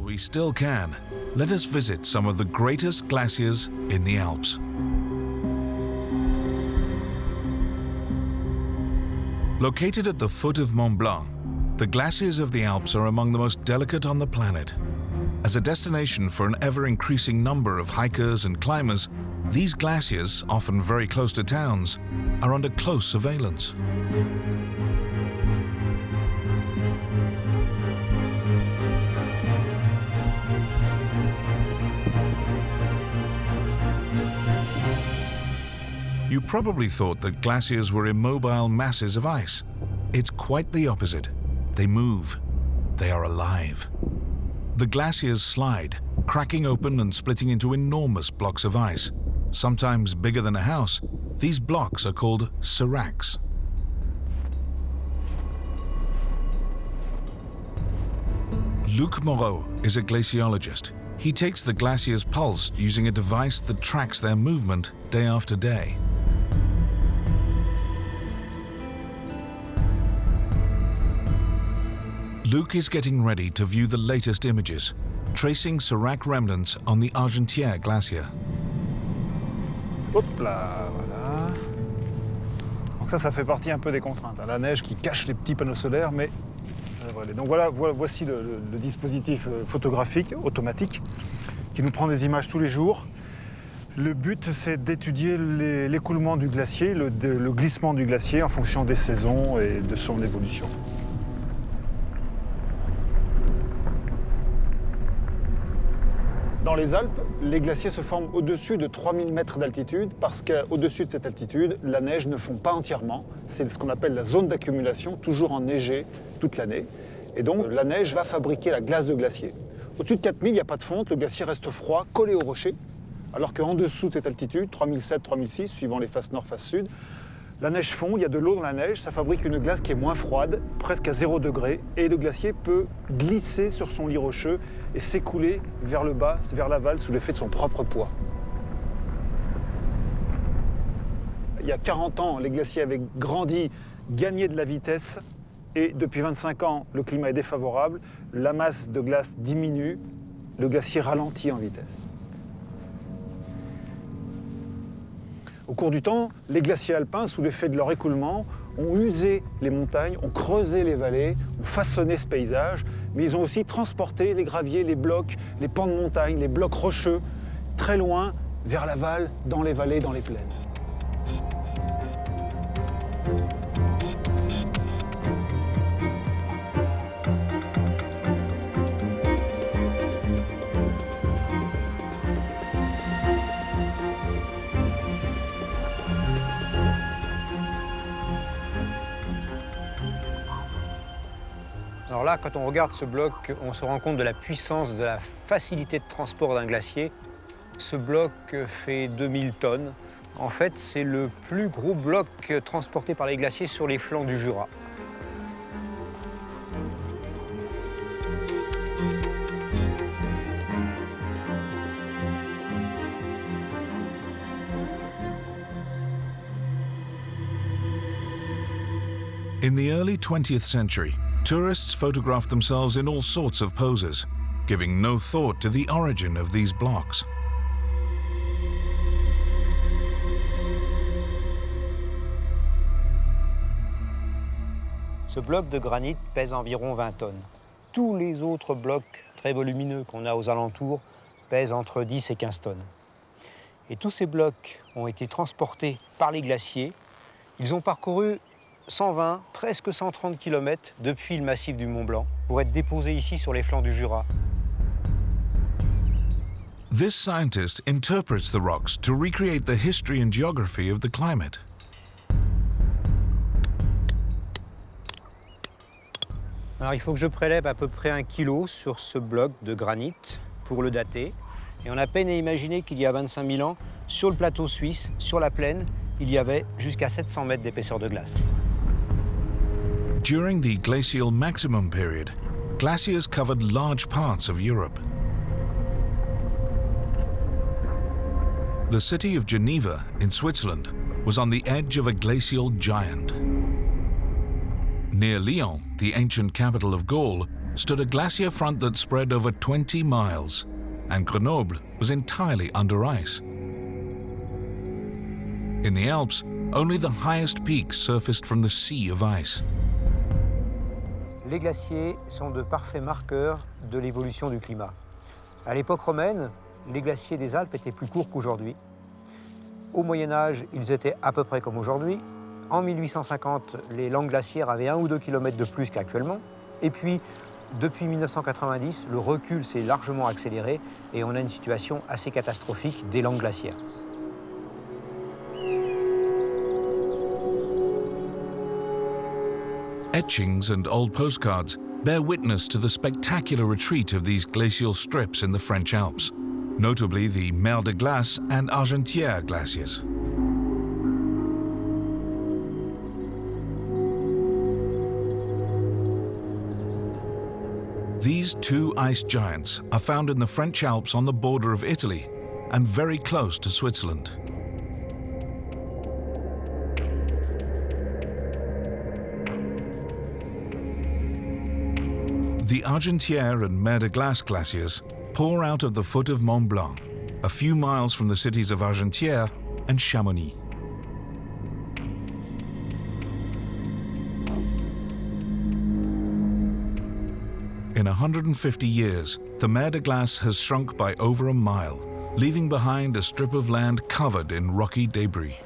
we still can, let us visit some of the greatest glaciers in the Alps. Located at the foot of Mont Blanc, the glaciers of the Alps are among the most delicate on the planet. As a destination for an ever-increasing number of hikers and climbers, these glaciers, often very close to towns, are under close surveillance. You probably thought that glaciers were immobile masses of ice. It's quite the opposite. They move. They are alive. The glaciers slide, cracking open and splitting into enormous blocks of ice. Sometimes bigger than a house, these blocks are called seracs. Luc Moreau is a glaciologist. He takes the glaciers' pulse using a device that tracks their movement day after day. Luc is getting ready to view the latest images, tracing serac remnants on the Argentière glacier. Hop là, voilà. Donc ça fait partie un peu des contraintes. La neige qui cache les petits panneaux solaires, mais donc voici le dispositif photographique automatique qui nous prend des images tous les jours. Le but, c'est d'étudier l'écoulement du glacier, le glissement du glacier en fonction des saisons et de son évolution. Dans les Alpes, les glaciers se forment au-dessus de 3000 mètres d'altitude parce qu'au-dessus de cette altitude, la neige ne fond pas entièrement. C'est ce qu'on appelle la zone d'accumulation, toujours enneigée toute l'année. Et donc la neige va fabriquer la glace de glacier. Au-dessus de 4000, il n'y a pas de fonte, le glacier reste froid, collé au rocher. Alors qu'en dessous de cette altitude, 3007, 3006, suivant les faces nord, face sud, la neige fond, il y a de l'eau dans la neige, ça fabrique une glace qui est moins froide, presque à 0 degré, et le glacier peut glisser sur son lit rocheux et s'écouler vers le bas, vers l'aval, sous l'effet de son propre poids. Il y a 40 ans, les glaciers avaient grandi, gagné de la vitesse, et depuis 25 ans, le climat est défavorable, la masse de glace diminue, le glacier ralentit en vitesse. Au cours du temps, les glaciers alpins, sous l'effet de leur écoulement, ont usé les montagnes, ont creusé les vallées, ont façonné ce paysage, mais ils ont aussi transporté les graviers, les blocs, les pans de montagne, les blocs rocheux, très loin, vers l'aval, dans les vallées, dans les plaines. Alors là, quand on regarde ce bloc, on se rend compte de la puissance, de la facilité de transport d'un glacier. Ce bloc fait 2000 tonnes. En fait, c'est le plus gros bloc transporté par les glaciers sur les flancs du Jura. In the early 20th century, tourists photographed themselves in all sorts of poses, giving no thought to the origin of these blocks. Ce bloc de granit pèse environ 20 tonnes. Tous les autres blocs très volumineux qu'on a aux alentours pèsent entre 10 et 15 tonnes. Et tous ces blocs ont été transportés par les glaciers. Ils ont parcouru 120, presque 130 km depuis le massif du Mont Blanc pour être déposés ici sur les flancs du Jura. This scientist interprets the rocks to recreate the history and geography of the climate. Alors il faut que je prélève à peu près 1 kg sur ce bloc de granit pour le dater. Et on a peine à imaginer qu'il y a 25 000 ans, sur le plateau suisse, sur la plaine, il y avait jusqu'à 700 mètres d'épaisseur de glace. During the glacial maximum period, glaciers covered large parts of Europe. The city of Geneva in Switzerland was on the edge of a glacial giant. Near Lyon, the ancient capital of Gaul, stood a glacier front that spread over 20 miles, and Grenoble was entirely under ice. In the Alps, only the highest peaks surfaced from the sea of ice. Les glaciers sont de parfaits marqueurs de l'évolution du climat. À l'époque romaine, les glaciers des Alpes étaient plus courts qu'aujourd'hui. Au Moyen-Âge, ils étaient à peu près comme aujourd'hui. En 1850, les langues glaciaires avaient 1 ou 2 km de plus qu'actuellement. Et puis, depuis 1990, le recul s'est largement accéléré et on a une situation assez catastrophique des langues glaciaires. Etchings and old postcards bear witness to the spectacular retreat of these glacial strips in the French Alps, notably the Mer de Glace and Argentière glaciers. These two ice giants are found in the French Alps on the border of Italy and very close to Switzerland. The Argentière and Mer de Glace glaciers pour out of the foot of Mont Blanc, a few miles from the cities of Argentière and Chamonix. In 150 years, the Mer de Glace has shrunk by over a mile, leaving behind a strip of land covered in rocky debris.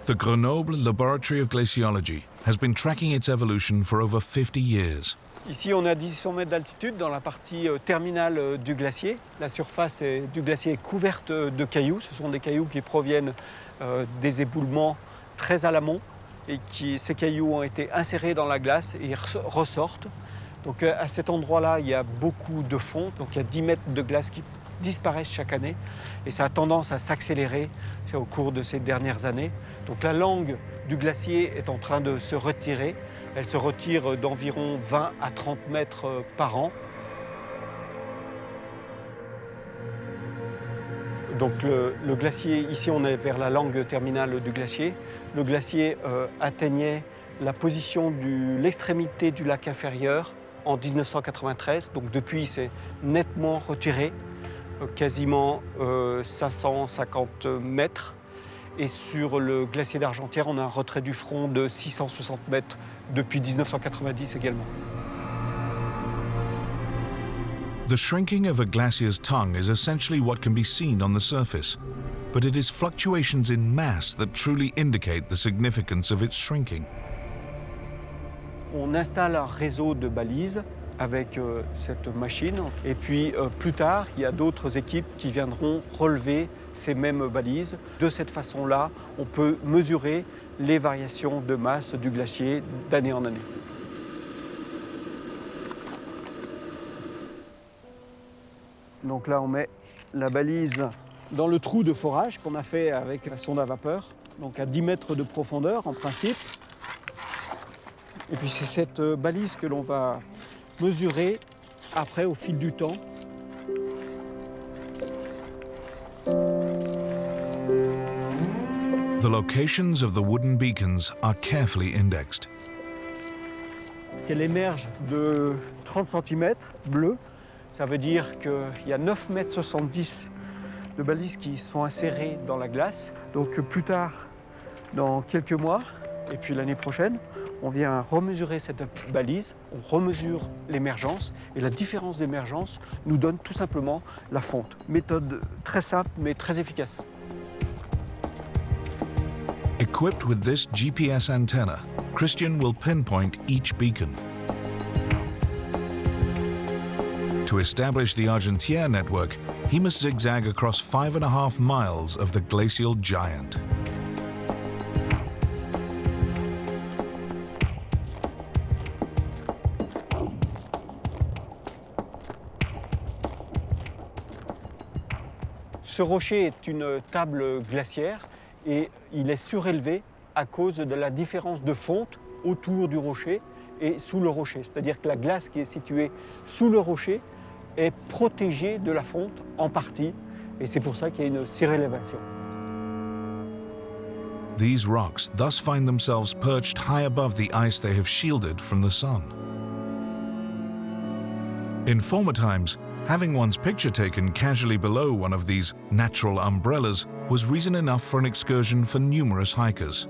The Grenoble Laboratory of Glaciology has been tracking its evolution for over 50 years. Ici, on est à 1800 mètres d'altitude dans la partie terminale du glacier. La surface du glacier est couverte de cailloux. Ce sont des cailloux qui proviennent des éboulements très à l'amont et ces cailloux ont été insérés dans la glace et ils ressortent. Donc à cet endroit-là, il y a beaucoup de fonte. Donc il y a 10 mètres de glace qui disparaissent chaque année et ça a tendance à s'accélérer au cours de ces dernières années. Donc la langue du glacier est en train de se retirer. Elle se retire d'environ 20 à 30 mètres par an. Donc le glacier, ici on est vers la langue terminale du glacier. Le glacier atteignait la position de l'extrémité du lac inférieur en 1993. Donc depuis, il s'est nettement retiré, quasiment 550 mètres. Et sur le glacier d'Argentière, on a un retrait du front de 660 mètres depuis 1990 également. The shrinking of a glacier's tongue is essentially what can be seen on the surface, but it is fluctuations in mass that truly indicate the significance of its shrinking. On installe un réseau de balises avec cette machine. Et puis plus tard, il y a d'autres équipes qui viendront relever ces mêmes balises. De cette façon-là, on peut mesurer les variations de masse du glacier d'année en année. Donc là, on met la balise dans le trou de forage qu'on a fait avec la sonde à vapeur, donc à 10 mètres de profondeur en principe. Et puis c'est cette balise que l'on va mesurer après au fil du temps. The locations of the wooden beacons are carefully indexed. Elle émerge de 30 cm bleu. Ça veut dire qu'il y a 9,70 m de balises qui sont insérées dans la glace. Donc plus tard, dans quelques mois, et puis l'année prochaine, on vient remesurer cette balise, on remesure l'émergence, et la différence d'émergence nous donne tout simplement la fonte. Méthode très simple, mais très efficace. Equipped with this GPS antenna, Christian will pinpoint each beacon. To establish the Argentière network, he must zigzag across 5.5 miles of the glacial giant. Ce rocher est une table glaciaire et il est surélevé à cause de la différence de fonte autour du rocher et sous le rocher. C'est-à-dire que la glace qui est située sous le rocher est protégée de la fonte en partie et c'est pour ça qu'il y a une surélévation. These rocks thus find themselves perched high above the ice they have shielded from the sun. In former times, having one's picture taken casually below one of these natural umbrellas was reason enough for an excursion for numerous hikers.